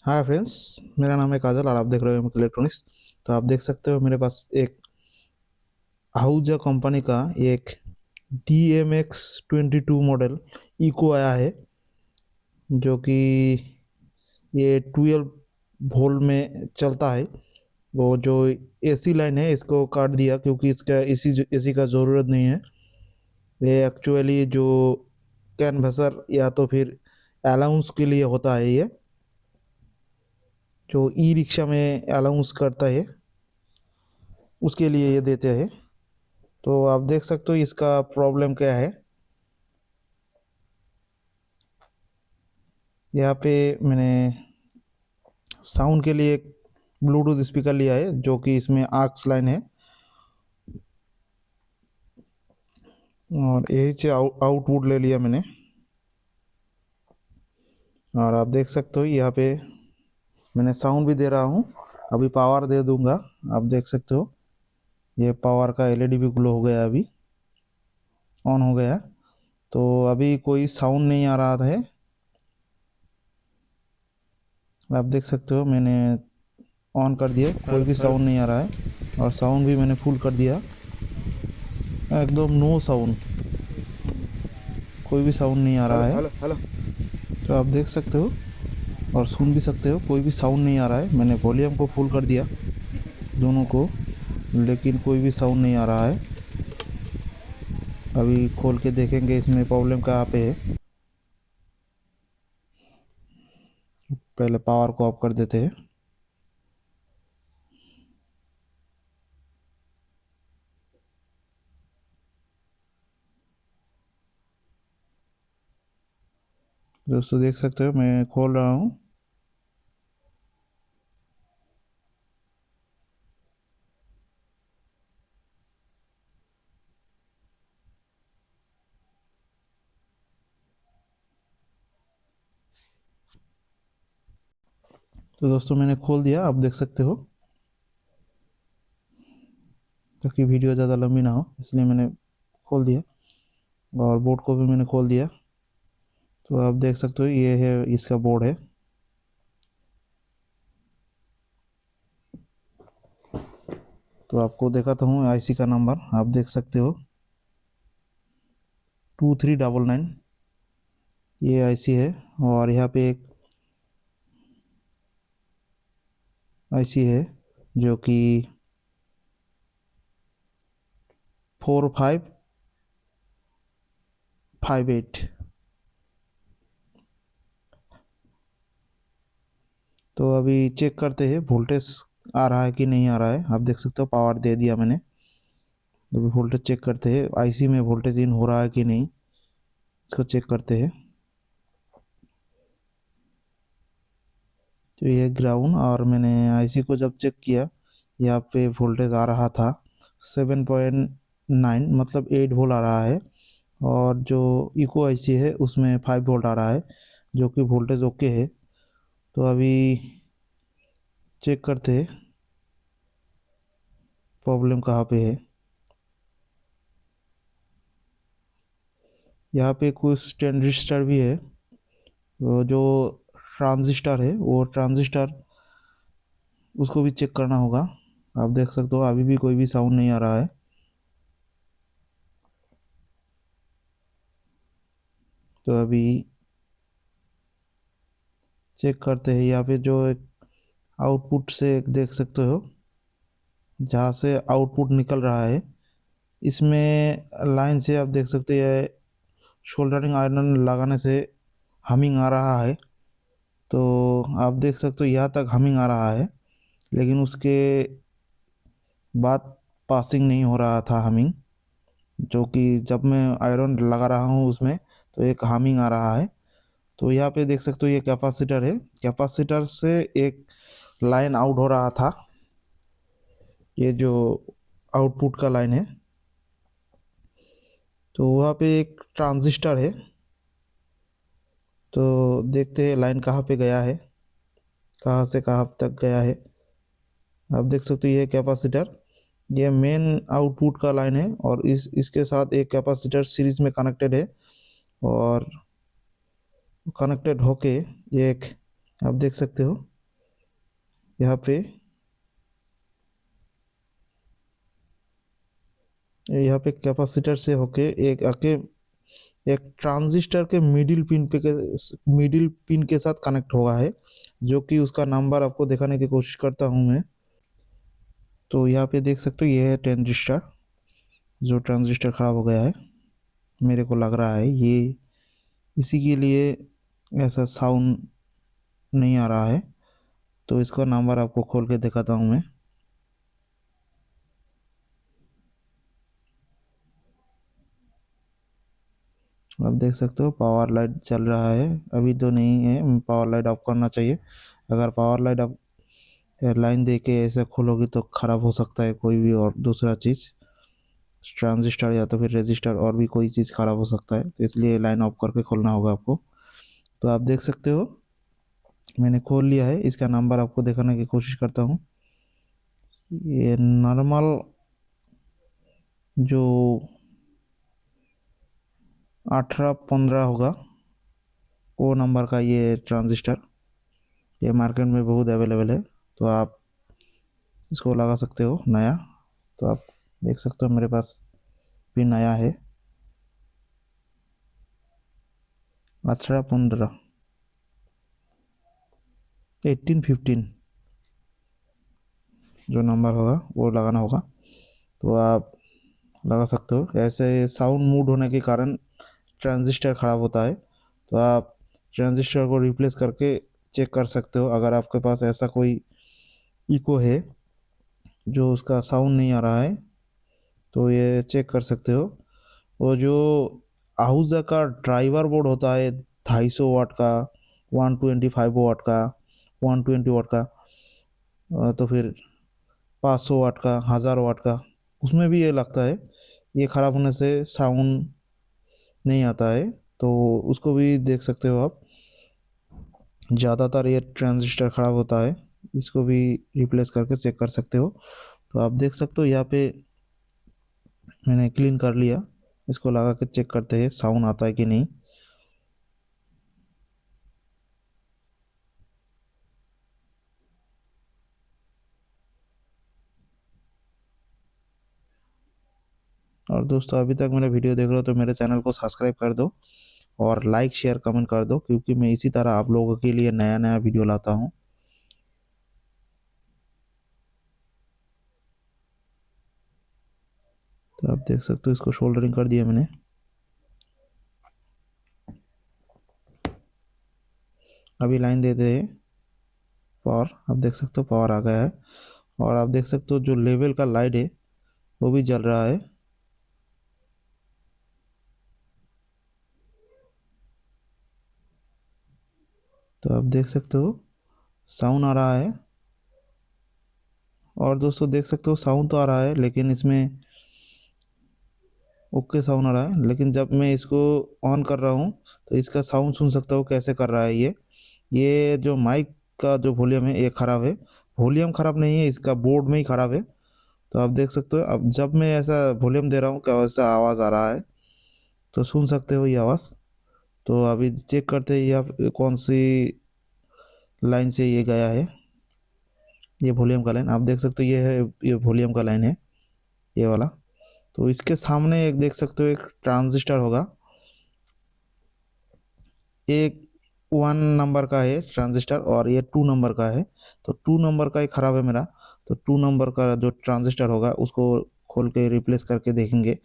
Hi friends, मेरा नाम है काजल और आप देख रहे हो एमके इलेक्ट्रॉनिक्स। तो आप देख सकते हो मेरे पास एक आहूजा कंपनी का एक DMX22 मॉडल इको आया है, जो कि ये 12 वोल्ट में चलता है। वो जो एसी लाइन है इसको काट दिया क्योंकि इसका एसी का ज़रूरत नहीं है। ये एक्चुअली जो कैनवसर या तो फिर अलाउंस के लिए होता है, ये जो ई रिक्शा में अलाउंस करता है उसके लिए ये देते हैं। तो आप देख सकते हो इसका प्रॉब्लम क्या है। यहाँ पे मैंने साउंड के लिए एक ब्लूटूथ स्पीकर लिया है, जो कि इसमें आक्स लाइन है, और यही से आउटपुट ले लिया मैंने। और आप देख सकते हो यहाँ पे मैंने साउंड भी दे रहा हूँ। अभी पावर दे दूंगा। आप देख सकते हो ये पावर का एलईडी भी ग्लो हो गया, अभी ऑन हो गया। तो अभी कोई साउंड नहीं आ रहा है। आप देख सकते हो मैंने ऑन कर दिया, कोई भी साउंड नहीं आ रहा है। और साउंड भी मैंने फुल कर दिया, एकदम नो साउंड, कोई भी साउंड नहीं आ रहा है। हेलो। तो आप देख सकते हो और सुन भी सकते हो, कोई भी साउंड नहीं आ रहा है। मैंने वॉल्यूम को फुल कर दिया दोनों को, लेकिन कोई भी साउंड नहीं आ रहा है। अभी खोल के देखेंगे इसमें प्रॉब्लम कहाँ पे है। पहले पावर को ऑफ कर देते हैं। दोस्तों देख सकते हो मैं खोल रहा हूँ। तो दोस्तों मैंने खोल दिया, आप देख सकते हो, ताकि वीडियो ज़्यादा लंबी ना हो इसलिए मैंने खोल दिया। और बोर्ड को भी मैंने खोल दिया। तो आप देख सकते हो ये है इसका बोर्ड है। तो आपको दिखाता हूँ आईसी का नंबर, आप देख सकते हो 2399 ये आईसी है। और यहाँ पे एक आईसी है जो कि 4558। तो अभी चेक करते हैं वोल्टेज आ रहा है कि नहीं आ रहा है। आप देख सकते हो पावर दे दिया मैंने। अभी वोल्टेज चेक करते हैं, आईसी में वोल्टेज इन हो रहा है कि नहीं, इसको चेक करते हैं। तो ये ग्राउंड, और मैंने आईसी को जब चेक किया यहाँ पे वोल्टेज आ रहा था 7.9, मतलब 8 वोल्ट आ रहा है। और जो इको आईसी है उसमें 5 वोल्ट आ रहा है, जो कि वोल्टेज ओके है। तो अभी चेक करते हैं प्रॉब्लम कहाँ पे है। यहाँ पे कुछ ट्रांजिस्टर भी है, वो जो ट्रांजिस्टर है वो ट्रांजिस्टर उसको भी चेक करना होगा। आप देख सकते हो अभी भी कोई भी साउंड नहीं आ रहा है। तो अभी चेक करते हैं। यहाँ पे जो एक आउटपुट से देख सकते हो, जहाँ से आउटपुट निकल रहा है, इसमें लाइन से आप देख सकते हैं सोल्डरिंग आयरन लगाने से हमिंग आ रहा है। तो आप देख सकते हो यहाँ तक हमिंग आ रहा है, लेकिन उसके बाद पासिंग नहीं हो रहा था हमिंग, जो कि जब मैं आयरन लगा रहा हूँ उसमें तो एक हमिंग आ रहा है। तो यहाँ पे देख सकते हो ये कैपेसिटर है, कैपेसिटर से एक लाइन आउट हो रहा था, ये जो आउटपुट का लाइन है। तो वहाँ पे एक ट्रांजिस्टर है। तो देखते हैं लाइन कहाँ पे गया है, कहाँ से कहाँ तक गया है। आप देख सकते हो ये कैपेसिटर, ये मेन आउटपुट का लाइन है, और इसके साथ एक कैपेसिटर सीरीज में कनेक्टेड है। और कनेक्टेड होके एक, आप देख सकते हो यहाँ पे कैपेसिटर से होके एक ट्रांजिस्टर के मिडिल पिन के साथ कनेक्ट हुआ है, जो कि उसका नंबर आपको दिखाने की कोशिश करता हूँ मैं। तो यहाँ पे देख सकते हो ये है ट्रांजिस्टर, जो ट्रांजिस्टर ख़राब हो गया है, मेरे को लग रहा है ये इसी के लिए ऐसा साउंड नहीं आ रहा है। तो इसका नंबर आपको खोल के दिखाता हूँ मैं। आप देख सकते हो पावर लाइट चल रहा है, अभी तो नहीं है, पावर लाइट ऑफ करना चाहिए। अगर पावर लाइट आप लाइन दे के ऐसे खोलोगे तो ख़राब हो सकता है कोई भी और दूसरा चीज़, ट्रांजिस्टर या तो फिर रेजिस्टर, और भी कोई चीज़ ख़राब हो सकता है, तो इसलिए लाइन ऑफ करके खोलना होगा आपको। तो आप देख सकते हो मैंने खोल लिया है, इसका नंबर आपको दिखाने की कोशिश करता हूँ। ये नॉर्मल जो 1815 होगा, वो नंबर का ये ट्रांजिस्टर, ये मार्केट में बहुत अवेलेबल है, तो आप इसको लगा सकते हो नया। तो आप देख सकते हो मेरे पास भी नया है 1815 1815 जो नंबर होगा वो लगाना होगा। तो आप लगा सकते हो। ऐसे साउंड मूड होने के कारण ट्रांजिस्टर ख़राब होता है, तो आप ट्रांजिस्टर को रिप्लेस करके चेक कर सकते हो। अगर आपके पास ऐसा कोई इको है जो उसका साउंड नहीं आ रहा है, तो ये चेक कर सकते हो। वो जो आहूजा का ड्राइवर बोर्ड होता है 250 वाट का, 125 वाट का, 120 वाट का, तो फिर 500 वाट का, 1000 वाट का, उसमें भी ये लगता है ये ख़राब होने से साउंड नहीं आता है, तो उसको भी देख सकते हो आप। ज़्यादातर ये ट्रांजिस्टर ख़राब होता है, इसको भी रिप्लेस करके चेक कर सकते हो। तो आप देख सकते हो यहाँ पे मैंने क्लीन कर लिया, इसको लगा के चेक करते हैं साउंड आता है कि नहीं। और दोस्तों अभी तक मेरा वीडियो देख रहे हो तो मेरे चैनल को सब्सक्राइब कर दो और लाइक शेयर कमेंट कर दो, क्योंकि मैं इसी तरह आप लोगों के लिए नया नया वीडियो लाता हूँ। तो आप देख सकते हो इसको सोल्डरिंग कर दिया मैंने। अभी लाइन देते हैं पावर, आप देख सकते हो पावर आ गया है, और आप देख सकते हो जो लेवल का लाइट है वो भी जल रहा है। तो आप देख सकते हो साउंड आ रहा है। और दोस्तों देख सकते हो साउंड तो आ रहा है, लेकिन इसमें ओके साउंड आ रहा है, लेकिन जब मैं इसको ऑन कर रहा हूँ तो इसका साउंड सुन सकता हूँ कैसे कर रहा है ये जो माइक का जो वॉल्यूम है ये ख़राब है। वॉल्यूम ख़राब नहीं है, इसका बोर्ड में ही ख़राब है। तो आप देख सकते हो अब जब मैं ऐसा वॉल्यूम दे रहा हूँ क्या वैसा आवाज़ आ रहा है, तो सुन सकते हो ये आवाज़। तो अभी चेक करते हैं यह कौन सी लाइन से ये गया है। ये वॉल्यूम का लाइन आप देख सकते हो, ये है, ये वॉल्यूम का लाइन है, ये वाला। तो इसके सामने एक देख सकते हो एक ट्रांजिस्टर होगा, एक 1 नंबर का है ट्रांजिस्टर और ये 2 नंबर का है। तो 2 नंबर का ही ख़राब है मेरा, तो 2 नंबर का जो ट्रांजिस्टर होगा उसको खोल के रिप्लेस करके देखेंगे,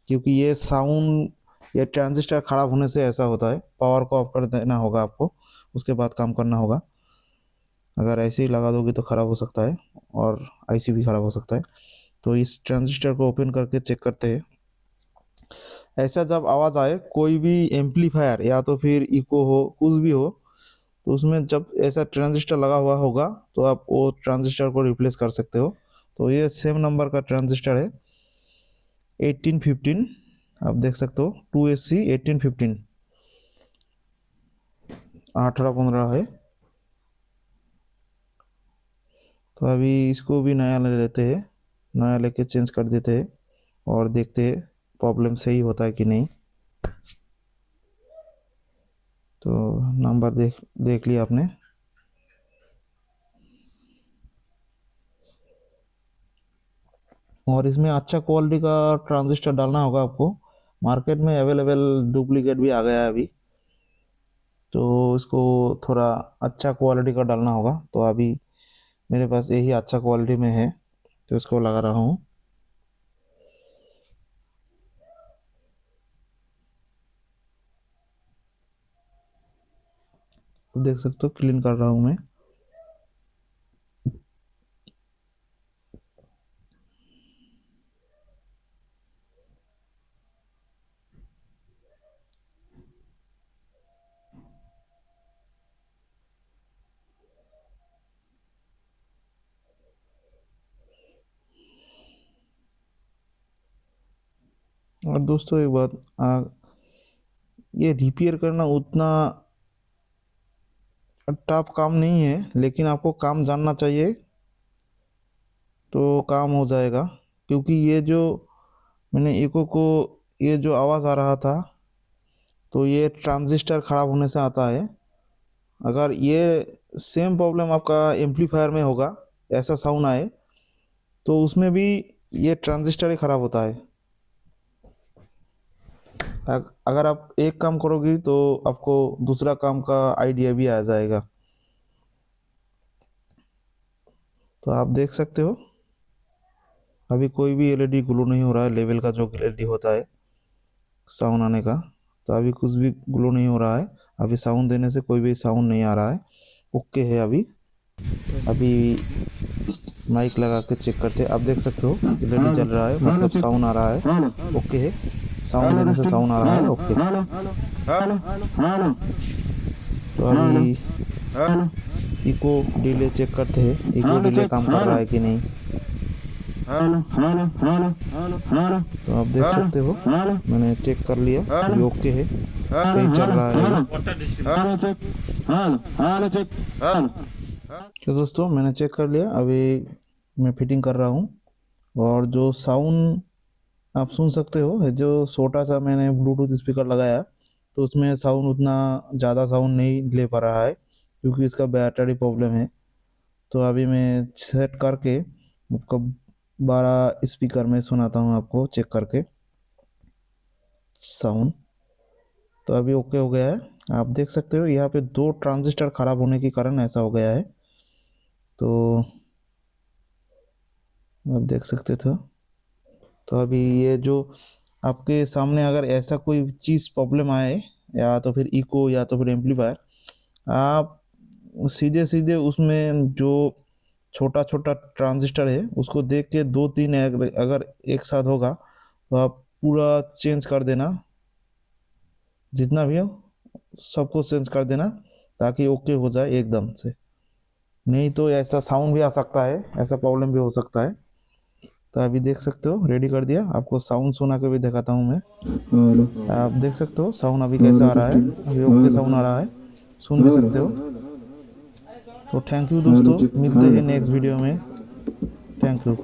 क्योंकि ये साउंड, ये ट्रांजिस्टर ख़राब होने से ऐसा होता है। पावर को ऑफ कर देना होगा आपको, उसके बाद काम करना होगा। अगर ऐसे ही लगा दोगे तो ख़राब हो सकता है, और आईसी भी ख़राब हो सकता है। तो इस ट्रांजिस्टर को ओपन करके चेक करते हैं। ऐसा जब आवाज़ आए कोई भी एम्पलीफायर या तो फिर इको हो कुछ भी हो, तो उसमें जब ऐसा ट्रांजिस्टर लगा हुआ होगा तो आप वो ट्रांजिस्टर को रिप्लेस कर सकते हो। तो ये सेम नंबर का ट्रांजिस्टर है 1815, आप देख सकते हो 2SC 1815, 1815 है। तो अभी इसको भी नया ले लेते हैं, नया लेके चेंज कर देते हैं और देखते हैं प्रॉब्लम सही होता है कि नहीं। तो नंबर देख देख लिया आपने। और इसमें अच्छा क्वालिटी का ट्रांजिस्टर डालना होगा आपको। मार्केट में अवेलेबल डुप्लीकेट भी आ गया है अभी, तो इसको थोड़ा अच्छा क्वालिटी का डालना होगा। तो अभी मेरे पास यही अच्छा क्वालिटी में है, तो इसको लगा रहा हूँ। देख सकते हो क्लीन कर रहा हूँ मैं। और दोस्तों एक बात, ये रिपेयर करना उतना टफ काम नहीं है, लेकिन आपको काम जानना चाहिए तो काम हो जाएगा। क्योंकि ये जो मैंने इको को, ये जो आवाज़ आ रहा था, तो ये ट्रांजिस्टर ख़राब होने से आता है। अगर ये सेम प्रॉब्लम आपका एम्पलीफायर में होगा, ऐसा साउंड आए, तो उसमें भी ये ट्रांजिस्टर ही ख़राब होता है। अगर आप एक काम करोगी तो आपको दूसरा काम का आइडिया भी आ जाएगा। तो आप देख सकते हो अभी कोई भी एलईडी ग्लो नहीं हो रहा है। लेवल का जो एलईडी होता है साउंड आने का, तो अभी कुछ भी ग्लो नहीं हो रहा है। अभी साउंड देने से कोई भी साउंड नहीं आ रहा है, ओके है। अभी माइक लगा के चेक करते हैं। आप देख सकते हो एलईडी जल रहा है, मतलब साउंड आ रहा है, ओके है। साउंड देने से साउंड आ रहा है, ओके। तो अभी इको डिले चेक करते हैं, इको डिले काम कर रहा है कि नहीं। तो आप देख सकते हो मैंने चेक कर लिया, अभी ओके है, सही चल रहा है। तो दोस्तों मैंने चेक कर लिया, अभी मैं फिटिंग कर रहा हूँ। और जो साउंड आप सुन सकते हो, है जो छोटा सा मैंने ब्लूटूथ स्पीकर लगाया, तो उसमें साउंड उतना ज़्यादा साउंड नहीं ले पा रहा है, क्योंकि इसका बैटरी प्रॉब्लम है। तो अभी मैं सेट करके आपको 12 स्पीकर में सुनाता हूँ आपको चेक करके साउंड। तो अभी ओके हो गया है। आप देख सकते हो यहाँ पे 2 ट्रांजिस्टर ख़राब होने के कारण ऐसा हो गया है। तो आप देख सकते थे। तो अभी ये जो आपके सामने अगर ऐसा कोई चीज़ प्रॉब्लम आए, या तो फिर इको या तो फिर एम्पलीफायर, आप सीधे सीधे उसमें जो छोटा छोटा ट्रांजिस्टर है उसको देख के 2-3 अगर एक साथ होगा तो आप पूरा चेंज कर देना, जितना भी हो सबको चेंज कर देना, ताकि ओके हो जाए एकदम से। नहीं तो ऐसा साउंड भी आ सकता है, ऐसा प्रॉब्लम भी हो सकता है। तो अभी देख सकते हो रेडी कर दिया, आपको साउंड सुना के भी दिखाता हूँ मैं। आप देख सकते हो साउंड अभी कैसा आ रहा है, अभी ओके साउंड आ रहा है, सुन भी सकते हो। तो थैंक यू दोस्तों, मिलते हैं नेक्स्ट वीडियो में। Thank you.